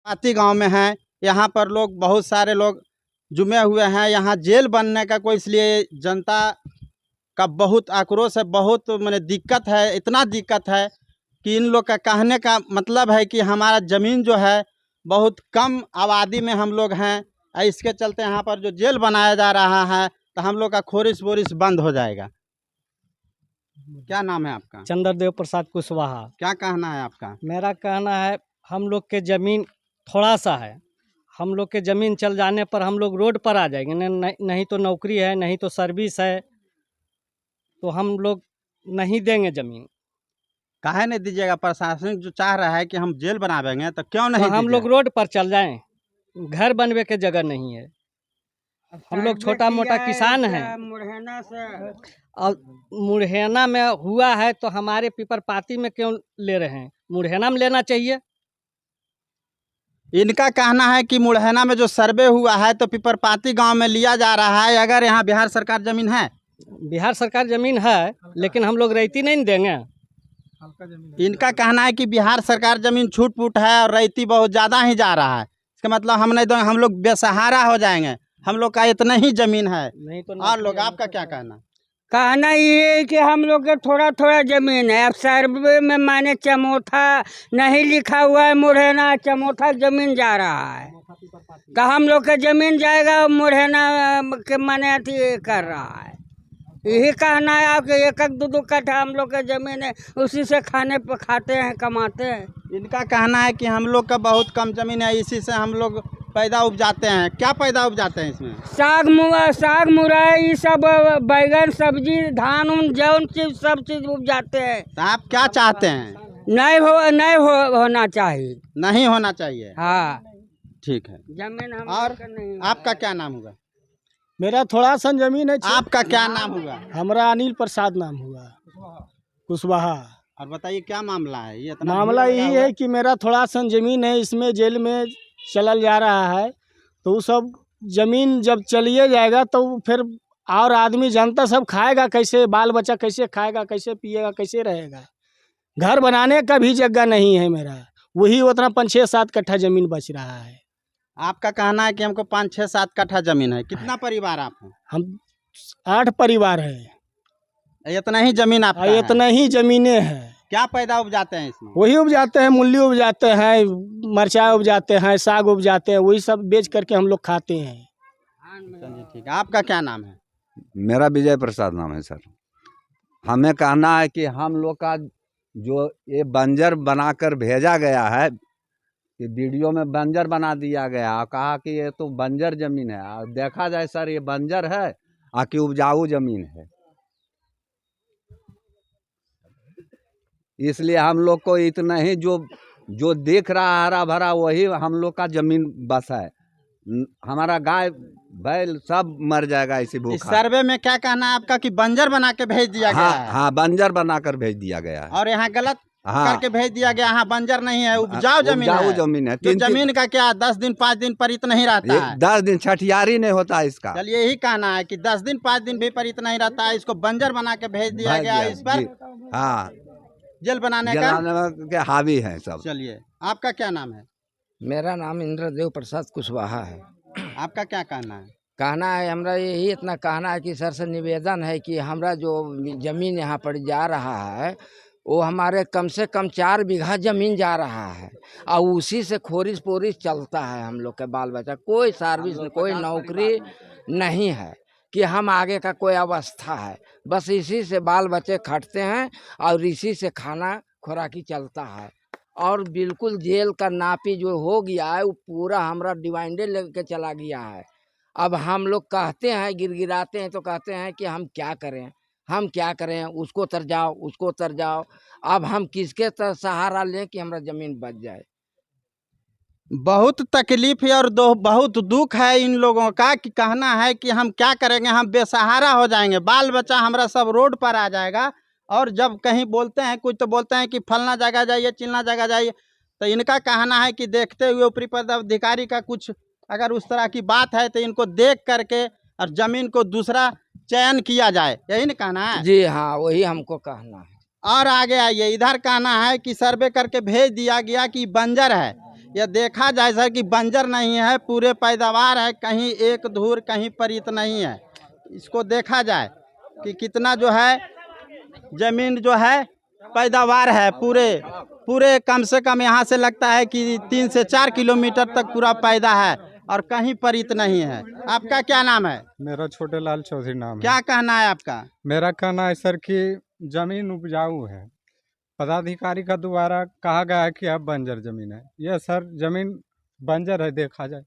पाती गांव में हैं। यहाँ पर लोग बहुत सारे लोग जुमे हुए हैं। यहाँ जेल बनने का कोई इसलिए जनता का बहुत आक्रोश है, बहुत माने दिक्कत है। इतना दिक्कत है कि इन लोग का कहने का मतलब है कि हमारा ज़मीन जो है बहुत कम आबादी में हम लोग हैं, इसके चलते यहाँ पर जो जेल बनाया जा रहा है तो हम लोग का खोरिश बोरिश बंद हो जाएगा। क्या नाम है आपका? चंद्रदेव प्रसाद कुशवाहा। क्या कहना है आपका? मेरा कहना है हम लोग के ज़मीन थोड़ा सा है, हम लोग के ज़मीन चल जाने पर हम लोग रोड पर आ जाएंगे। नहीं तो नौकरी है, नहीं तो सर्विस है, तो हम लोग नहीं देंगे ज़मीन। काहे नहीं दीजिएगा? प्रशासन जो चाह रहा है कि हम जेल बनावेंगे तो क्यों नहीं तो हम लोग रोड पर चल जाएं, घर बनवे के जगह नहीं है। हम लोग छोटा मोटा किसान हैं मुरैना से, और मुरैना में हुआ है तो हमारे पीपरपाती में क्यों ले रहे हैं? मुरैना में लेना चाहिए। इनका कहना है कि मुरैना में जो सर्वे हुआ है तो पीपरपाती गांव में लिया जा रहा है। अगर यहाँ बिहार सरकार ज़मीन है, बिहार सरकार ज़मीन है लेकिन हम लोग रैती नहीं देंगे। इनका कहना है कि बिहार सरकार ज़मीन छूट फूट है और रैती बहुत ज़्यादा ही जा रहा है। इसका मतलब हम नहीं, हम लोग बेसहारा हो जाएंगे। हम लोग का इतना ही ज़मीन है। नहीं तो और लोग, आपका क्या कहना? कहना ये है कि हम लोग के थोड़ा थोड़ा जमीन है। अब सर्वे में माने चमोथा नहीं लिखा हुआ है, मुरैना चमोथा जमीन जा रहा है तो हम लोग का जमीन जाएगा, मुरैना के माने अथी कर रहा है। यही कहना है आपके, एक एक दो दो कट्ठा हम लोग का जमीन है, उसी से खाते हैं, कमाते हैं। इनका कहना है कि हम लोग का बहुत कम ज़मीन है, इसी से हम लोग पैदा उपजाते हैं। क्या पैदा उपजाते हैं इसमें? साग मुरई, ये सब बैगन सब्जी धान उन जौन चीज सब चीज उपजाते हैं। तो आप क्या चाहते हैं? नहीं होना चाहिए। नहीं होना चाहिए। हाँ, ठीक है। जमीन हम और लोग का नहीं। आपका क्या नाम होगा? मेरा थोड़ा सा जमीन है। आपका क्या नाम होगा? हमारा अनिल प्रसाद नाम हुआ, कुशवाहा। और बताइए क्या मामला है? ये इतना मामला भीड़ लगा यही हुआ है कि मेरा थोड़ा सा ज़मीन है, इसमें जेल में चल जा रहा है, तो वो सब ज़मीन जब चलिए जाएगा तो फिर और आदमी जनता सब खाएगा कैसे? बाल बच्चा कैसे खाएगा, कैसे पिएगा, कैसे रहेगा? घर बनाने का भी जगह नहीं है मेरा। वही उतना 5-6-7 कट्ठा ज़मीन बच रहा है। आपका कहना है कि हमको 5-6-7 कट्ठा जमीन है। कितना परिवार आप हैं? हम 8 परिवार है। इतना ही जमीन आपका है? इतना ही ज़मीनें हैं। क्या पैदा उपजाते हैं इसमें? वही उपजाते हैं, मूली उपजाते हैं, मरचा उपजाते हैं, साग उपजाते हैं, वही सब बेच करके हम लोग खाते हैं। चलिए ठीक है। आपका क्या नाम है? मेरा विजय प्रसाद नाम है सर। हमें कहना है कि हम लोग का जो ये बंजर बनाकर भेजा गया है, कि वीडियो में बंजर बना दिया गया और कहा कि ये तो बंजर ज़मीन है। और देखा जाए सर, ये बंजर है कि उपजाऊ ज़मीन है। इसलिए हम लोग को इतना ही जो दिख रहा हरा भरा वही हम लोग का ज़मीन बस है। हमारा गाय बैल सब मर जाएगा इसी इस भूखा। सर्वे में क्या कहना है आपका कि बंजर बना के भेज दिया गया है? हाँ, बंजर बनाकर भेज दिया गया है। और यहाँ गलत करके भेज दिया गया। यहाँ बंजर नहीं है, उपजाऊ जमीन है। जमीन है। तो जमीन का क्या 10 दिन 5 दिन पर इतना ही रहता है? 10 दिन छठियारी नहीं होता इसका। चलिए यही कहना है कि 10 दिन 5 दिन भी पर इतना ही रहता है। इसको बंजर बना के भेज दिया गया। इस पर हाँ, जेल बनाने का हावी है सब। चलिए, आपका क्या नाम है? मेरा नाम इंद्रदेव प्रसाद कुशवाहा है। आपका क्या कहना है? कहना है हमरा यही इतना कहना है कि सर से निवेदन है कि हमरा जो ज़मीन यहाँ पर जा रहा है वो हमारे कम से कम 4 बीघा ज़मीन जा रहा है और उसी से खोरिश पोरिश चलता है। हम लोग के बाल बच्चा कोई सर्विस कोई नौकरी नहीं है कि हम आगे का कोई अवस्था है, बस इसी से बाल बच्चे खटते हैं और इसी से खाना खुराकी चलता है। और बिल्कुल जेल का नापी जो हो गया है वो पूरा हमरा डिवाइंडे लेके चला गया है। अब हम लोग कहते हैं, गिड़गिड़ाते हैं तो कहते हैं कि हम क्या करें, उसको तर जाओ, उसको तर जाओ। अब हम किसके सहारा लें कि हमारा ज़मीन बच जाए? बहुत तकलीफ है और बहुत दुख है इन लोगों का कि कहना है कि हम क्या करेंगे, हम बेसहारा हो जाएंगे, बाल बच्चा हमारा सब रोड पर आ जाएगा। और जब कहीं बोलते हैं कुछ तो बोलते हैं कि फलना जगह जाइए, चिलना जगह जाइए। तो इनका कहना है कि देखते हुए ऊपरी पदाधिकारी का कुछ अगर उस तरह की बात है तो इनको देख करके और ज़मीन को दूसरा चयन किया जाए, यही ना कहना है? जी हाँ, वही हमको कहना है। और आगे आइए, इधर कहना है कि सर्वे करके भेज दिया गया कि बंजर है। ये देखा जाए सर कि बंजर नहीं है, पूरे पैदावार है, कहीं एक धूर कहीं परित नहीं है। इसको देखा जाए कि कितना जो है जमीन जो है पैदावार है, पूरे कम से कम यहाँ से लगता है कि 3 से 4 किलोमीटर तक पूरा पैदा है और कहीं परित नहीं है। आपका क्या नाम है? मेरा छोटे लाल चौधरी नाम है। क्या कहना है आपका? मेरा कहना है सर कि जमीन उपजाऊ है, पदाधिकारी का द्वारा कहा गया है कि अब बंजर जमीन है। यह सर जमीन बंजर है, देखा जाए।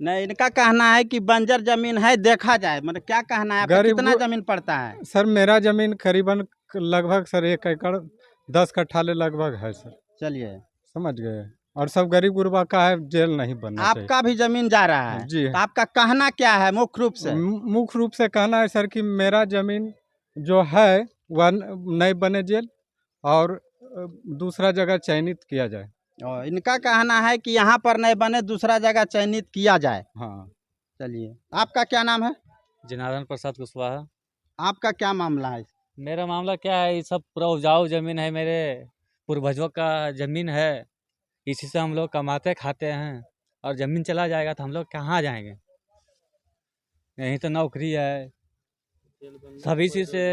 नहीं, इनका कहना है कि बंजर जमीन है, देखा जाए। मतलब क्या कहना है आपका? गरीब कितना को- जमीन पड़ता है? सर मेरा जमीन करीबन लगभग सर 1 एकड़ 10 कट्ठा ले लगभग है सर, चलिए, समझ गए। और सब गरीब गुरबा का है, जेल नहीं बनना चाहिए। आपका भी जमीन जा रहा है जी। तो आपका कहना क्या है मुख्य रूप से? मुख्य रूप से कहना है सर कि मेरा जमीन जो है वह नहीं बने जेल और दूसरा जगह चयनित किया जाए। और इनका कहना है कि यहाँ पर नहीं बने, दूसरा जगह चयनित किया जाए। हाँ। चलिए, आपका क्या नाम है? जनार्दन प्रसाद कुशवाहा। आपका क्या मामला है? मेरा मामला क्या है, ये सब पूरा उपजाऊ ज़मीन है, मेरे पूर्वजों का ज़मीन है, इसी से हम लोग कमाते खाते हैं। और ज़मीन चला जाएगा तो हम लोग कहाँ जाएंगे? यहीं तो नौकरी है, सब इसी से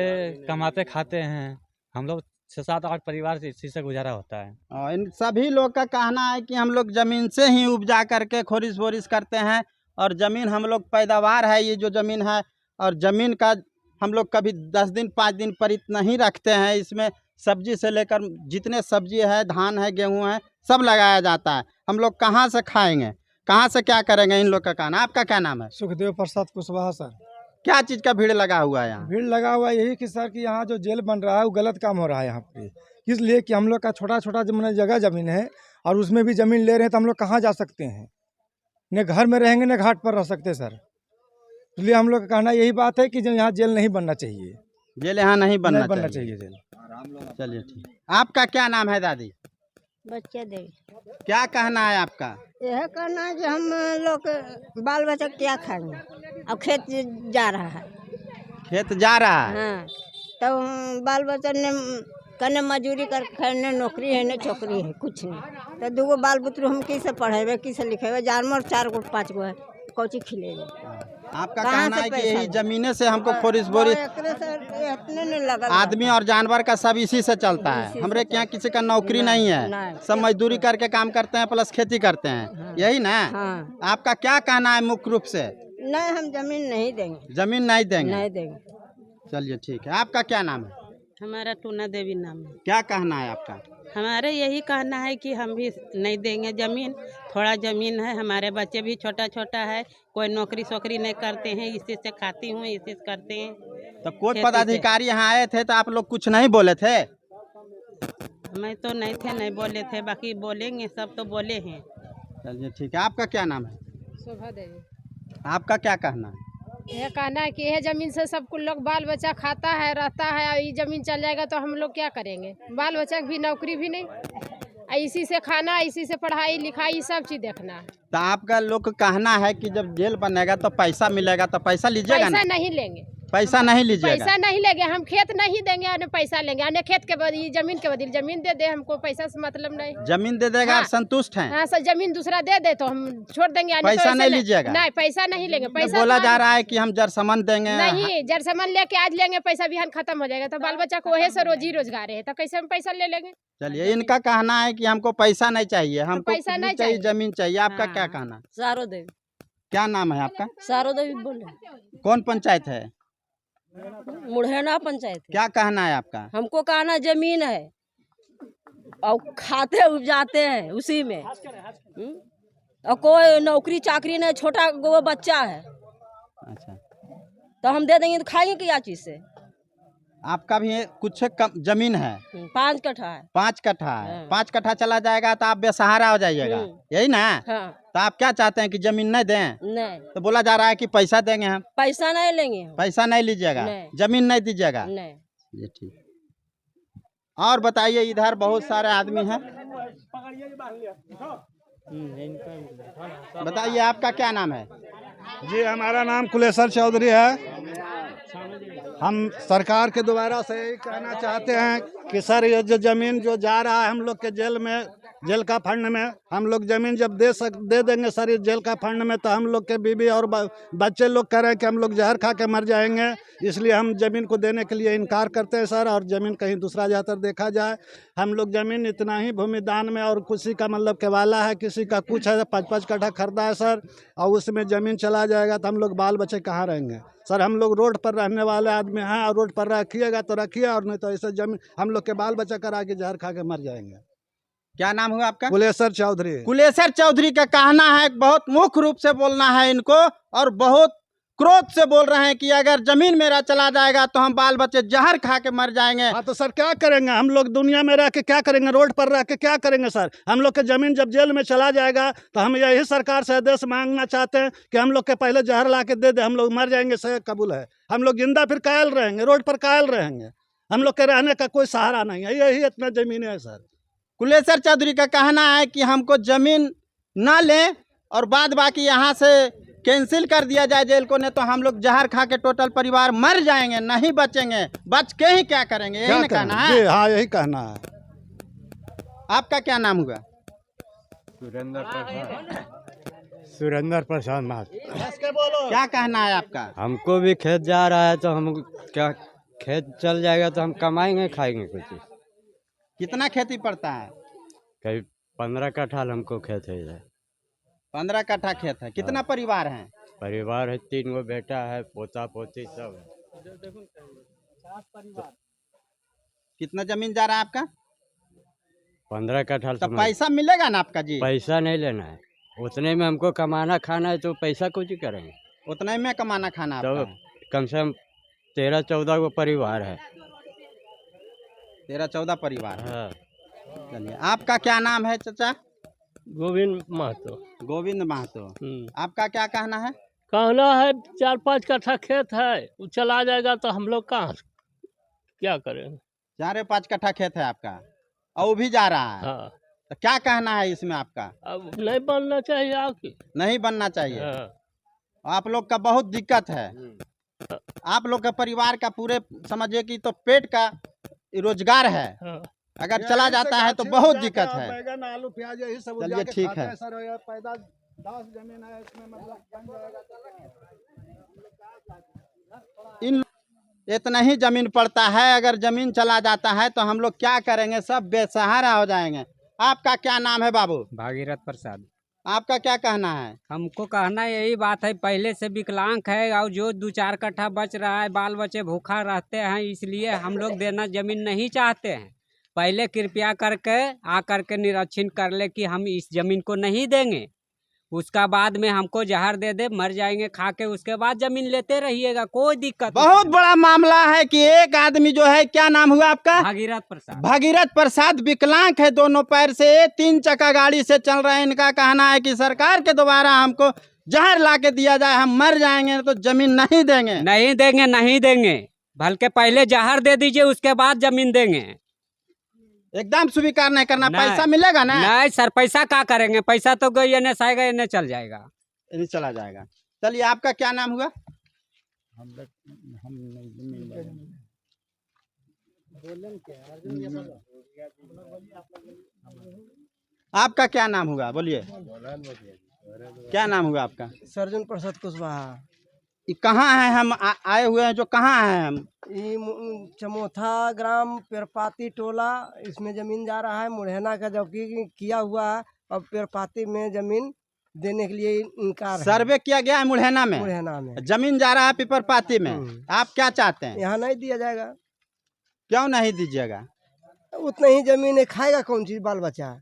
कमाते खाते हैं। हम लोग 6-7-8 परिवार से इसी से गुजारा होता है। और इन सभी लोग का कहना है कि हम लोग ज़मीन से ही उपजा करके खोरिश बोरिश करते हैं और ज़मीन हम लोग पैदावार है, ये जो ज़मीन है, और ज़मीन का हम लोग कभी 10 दिन 5 दिन परित नहीं रखते हैं। इसमें सब्जी से लेकर जितने सब्जी है, धान है, गेहूं है, सब लगाया जाता है। हम लोग कहाँ से खाएंगे, कहाँ से क्या करेंगे? इन लोग का कहना। आपका क्या नाम है? सुखदेव प्रसाद कुशवाहा सर। क्या चीज़ का भीड़ लगा हुआ है यहाँ? भीड़ लगा हुआ यही कि सर कि यहाँ जो जेल बन रहा है वो गलत काम हो रहा है यहाँ पे, इसलिए कि हम लोग का छोटा छोटा जगह ज़मीन है और उसमें भी ज़मीन ले रहे हैं तो हम लोग कहाँ जा सकते हैं? न घर में रहेंगे न घाट पर रह सकते सर। इसलिए हम लोग का कहना यही बात है कि जो यहाँ जेल नहीं बनना चाहिए, जेल यहाँ नहीं बनना बनना चाहिए। चाहिए जेल। चलिए ठीक। आपका क्या नाम है दादी? बच्चे दे क्या कहना है आपका? यह कहना है कि हम लोग बाल बच्चा क्या खाएंगे, अब खेत जा रहा है। खेत जा रहा है। हाँ, तो बाल बच्चा ने कने मजूरी कर खाने, नौकरी है न छोकरी है, कुछ नहीं। तो 2 बाल बुतरू हम किसे पढ़ेबे, किसे लिखेबे? जानवर 4 गो 5 गो है, कौची खिलेबे? आपका कहाँ कहना से है कि पैसा यही लाए? जमीने से हमको खोरिश बोरिश, एकरे से इतने नहीं लगल। आदमी और जानवर का सब इसी से चलता है। हमरे यहाँ किसी का नौकरी नहीं है, नहीं। सब मजदूरी करके काम करते हैं, प्लस खेती करते हैं, यही ना? हाँ, आपका क्या कहना है मुख्य रूप से? नहीं हम जमीन नहीं देंगे, जमीन नहीं देंगे। नहीं देंगे। चलिए ठीक है। आपका क्या नाम है? हमारा टूना देवी नाम है। क्या कहना है आपका? हमारे यही कहना है कि हम भी नहीं देंगे जमीन। थोड़ा जमीन है, हमारे बच्चे भी छोटा छोटा है, कोई नौकरी सोकरी नहीं करते हैं, इसी से खाती हूँ, इसी से करते हैं। तो कोई खेती से। पदाधिकारी यहाँ आए थे तो आप लोग कुछ नहीं बोले थे? मैं तो नहीं थे, नहीं बोले थे, बाकी बोलेंगे, सब तो बोले हैं। चलिए ठीक है। आपका क्या नाम है? शोभा देवी। आपका क्या कहना है? यह कहना है कि यह जमीन से सब कुछ लोग बाल बच्चा खाता है, रहता है, और ये जमीन चल जाएगा तो हम लोग क्या करेंगे? बाल बच्चा की भी नौकरी भी नहीं, और इसी से खाना, इसी से पढ़ाई लिखाई सब चीज देखना है। तो आपका लोग का कहना है कि जब जेल बनेगा तो पैसा मिलेगा, तो पैसा लीजिएगा ना? पैसा नहीं लेंगे, पैसा नहीं लीजिएगा? पैसा नहीं लेंगे, हम खेत नहीं देंगे और न पैसा लेंगे, और न खेत के बदले जमीन के बदले जमीन दे दे, हमको पैसा से मतलब नहीं। जमीन दे देगा, हाँ। आप संतुष्ट हैं? हाँ सर, जमीन दूसरा दे दे तो हम छोड़ देंगे, और पैसा तो ऐसे नहीं लीजिएगा? नहीं, पैसा नहीं लेंगे। तो पैसा बोला तो जा आज- रहा है कि हम जरसमन देंगे। नहीं, जब सामान लेके आज लेंगे, पैसा बिहान खत्म हो जाएगा, तो बाल बच्चा को वही से रोजी रोजगार है, तो कैसे हम पैसा ले लेंगे? चलिए, इनका कहना है कि हमको पैसा नहीं चाहिए, हमको पैसा कुछ नहीं चाहिए, चाहिए। जमीन चाहिए। आपका हाँ। क्या कहना? सारो देवी। क्या नाम है आपका? सारो देवी बोल रहे, कौन पंचायत है? मुढ़ेना पंचायत। क्या कहना है आपका? हमको कहना जमीन है और खाते उपजाते हैं उसी में, और कोई नौकरी चाकरी नहीं, छोटा गो बच्चा है, अच्छा, तो हम दे देंगे तो खाएंगे क्या चीज से? आपका भी कुछ कम जमीन है? 5 कट्ठा है। 5 कट्ठा है। हाँ। 5 कट्ठा चला जाएगा तो आप बेसहारा हो जाइएगा, यही ना? हाँ, तो आप क्या चाहते हैं कि जमीन नहीं दें? नहीं, तो बोला जा रहा है कि पैसा देंगे हम। पैसा नहीं लेंगे हम। पैसा नहीं लीजिएगा, नहीं। जमीन नहीं दीजिएगा? नहीं। ये ठीक। और बताइए, इधर बहुत सारे आदमी हैं, बताइए आपका क्या नाम है? जी, हमारा नाम कुलेश्वर चौधरी है। हम सरकार के द्वारा से यही कहना चाहते हैं कि सर, ये जो ज़मीन जो जा रहा है हम लोग के जेल में जेल का फंड में हम लोग ज़मीन जब दे देंगे सर इस जेल का फंड में, तो हम लोग के बीवी और बच्चे लोग कह रहे हैं कि हम लोग जहर खा के मर जाएंगे, इसलिए हम ज़मीन को देने के लिए इनकार करते हैं सर। और ज़मीन कहीं दूसरा जाकर देखा जाए। हम लोग ज़मीन इतना ही भूमि दान में, और किसी का मतलब केवाला है, किसी का कुछ है, 5-5 कट्ठा खरीदा है सर, और उसमें ज़मीन चला जाएगा तो हम लोग बाल बच्चे कहाँ रहेंगे सर। हम लोग रोड पर रहने वाले आदमी हैं, और रोड पर रखिएगा तो रखिए, और नहीं तो ऐसे ज़मीन हम लोग के बाल बच्चे करा के जहर खा के मर जाएंगे। क्या नाम हुआ आपका? कुलेसर चौधरी। कुलेसर चौधरी का कहना है, बहुत मुख्य रूप से बोलना है इनको, और बहुत क्रोध से बोल रहे हैं कि अगर जमीन मेरा चला जाएगा तो हम बाल बच्चे जहर खा के मर जाएंगे। हाँ तो सर क्या करेंगे हम लोग, दुनिया में रह के क्या करेंगे, रोड पर रह के क्या करेंगे सर। हम लोग के ज़मीन जब जेल में चला जाएगा तो हम यही सरकार से आदेश मांगना चाहते हैं कि हम लोग के पहले जहर ला के दे, हम लोग मर जाएंगे, सही कबूल है। हम लोग जिंदा फिर कायल रहेंगे, रोड पर कायल रहेंगे, हम लोग के रहने का कोई सहारा नहीं है। यही इतना ज़मीन है सर। कुलेसर चौधरी का कहना है कि हमको जमीन ना लें और बाद बाकी यहाँ से कैंसिल कर दिया जाए जेल को, नहीं तो हम लोग जहर खा के टोटल परिवार मर जाएंगे, नहीं बचेंगे, बच के ही क्या करेंगे, यही ना कहना है। हाँ यही कहना है। आपका क्या नाम हुआ? सुरेंद्र प्रसाद महत। क्या कहना है आपका? हमको भी खेत जा रहा है तो हम क्या, खेत चल जाएगा तो हम कमाएंगे खाएंगे कुछ। कितना खेती पड़ता है? करीब 15 कट्ठा हमको खेत है इधर। 15 कट्ठा खेत है। कितना परिवार है? परिवार है, 3 गो बेटा है, पोता पोती सब है। कितना जमीन जा रहा है आपका? 15 कट्ठा। तो पैसा मिलेगा ना आपका जी? पैसा नहीं लेना है, उतने में हमको कमाना खाना है, तो पैसा कुछ करेंगे। उतने में कमाना खाना तो आपका? कम से कम 13-14 गो परिवार है। 13-14 परिवार है। हाँ। चलिए, आपका क्या नाम है चाचा? गोविंद महतो। गोविंद महतो। आपका क्या कहना है? कहना है 4-5 कट्ठा खेत है, वो चला जाएगा तो हम लोग कहाँ क्या करेंगे। 4-5 कट्ठा खेत है आपका, और वो भी जा रहा है। हाँ। तो क्या कहना है इसमें आपका? अब नहीं बनना चाहिए आपकी। नहीं बनना चाहिए। हाँ। आप लोग का बहुत दिक्कत है। आप लोग का परिवार का पूरे समझिए कि तो पेट का रोजगार है। हाँ। अगर चला जाता है तो बहुत दिक्कत है। बैगन आलू प्याज यही सब चलिए ठीक है। सर पैदा 10 जमीन है इसमें, मतलब बन जाएगा। इन इतना ही जमीन पड़ता है, अगर जमीन चला जाता है तो हम लोग क्या करेंगे, सब बेसहारा हो जाएंगे। आपका क्या नाम है बाबू? भागीरथ प्रसाद। आपका क्या कहना है? हमको कहना यही बात है, पहले से विकलांग है और जो 2-4 कट्ठा बच रहा है, बाल बच्चे भूखा रहते हैं, इसलिए हम लोग देना जमीन नहीं चाहते हैं। पहले कृपया करके आकर के निरीक्षण कर ले कि हम इस जमीन को नहीं देंगे, उसका बाद में हमको जहर दे मर जाएंगे खा के, उसके बाद जमीन लेते रहिएगा, कोई दिक्कत नहीं। बहुत बड़ा मामला है कि एक आदमी जो है, क्या नाम हुआ आपका? भागीरथ प्रसाद। भागीरथ प्रसाद विकलांग है, दोनों पैर से 3 चक्का गाड़ी से चल रहे हैं। इनका कहना है कि सरकार के द्वारा हमको जहर ला के दिया जाए, हम मर जाएंगे तो जमीन नहीं देंगे। नहीं देंगे, नहीं देंगे, बल्कि पहले जहर दे दीजिए, उसके बाद जमीन देंगे। एकदम स्वीकार नहीं करना। पैसा मिलेगा ना? नहीं सर, पैसा क्या करेंगे, पैसा तो गई एने आएगा, एने चल जाएगा, ये चला जाएगा। चलिए, आपका क्या नाम हुआ? आपका क्या नाम हुआ, बोलिए। क्या नाम हुआ आपका? सर्जन प्रसाद कुशवाहा। ये कहाँ है? हम आए हुए हैं, जो कहाँ हैं हम? ये चमोथा ग्राम पेरपाती टोला, इसमें जमीन जा रहा है, मुढ़ैना का जबकि किया हुआ है, अब पेरपाती में जमीन देने के लिए इनकार है। सर्वे किया गया है मुढ़ैना में, जमीन जा रहा है पिपरपाती में। आप क्या चाहते हैं? यहाँ नहीं दिया जाएगा। क्यों नहीं दीजिएगा? उतना ही जमीन है, खाएगा कौन चीज बाल बच्चा?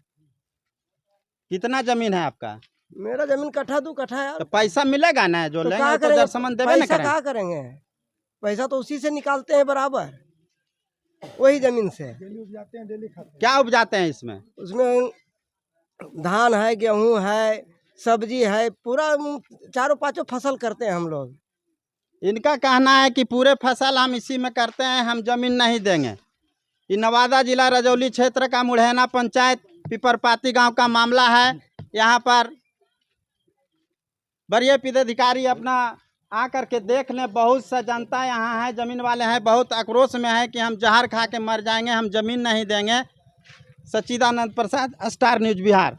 कितना जमीन है आपका? मेरा जमीन 1-2 कट्ठा है। तो पैसा मिलेगा ना, जो तो लेंगे तो जरसमन देवे ना पैसा क्या करेंगे? पैसा तो उसी से निकालते हैं बराबर, वही जमीन से। क्या उपजाते हैं इसमें? उसमें धान है, गेहूं है, सब्जी है, पूरा 4-5 फसल करते हैं हम लोग। इनका कहना है कि पूरे फसल हम इसी में करते हैं, हम जमीन नहीं देंगे। ये नवादा जिला रजौली क्षेत्र का मुढ़ैना पंचायत पिपरपाती गांव का मामला है। यहाँ पर वरीय पदाधिकारी अपना आकर के देख लें। बहुत सा जनता यहाँ है, जमीन वाले हैं, बहुत आक्रोश में है कि हम जहर खा के मर जाएंगे, हम जमीन नहीं देंगे। सच्चिदानंद प्रसाद, स्टार न्यूज़ बिहार।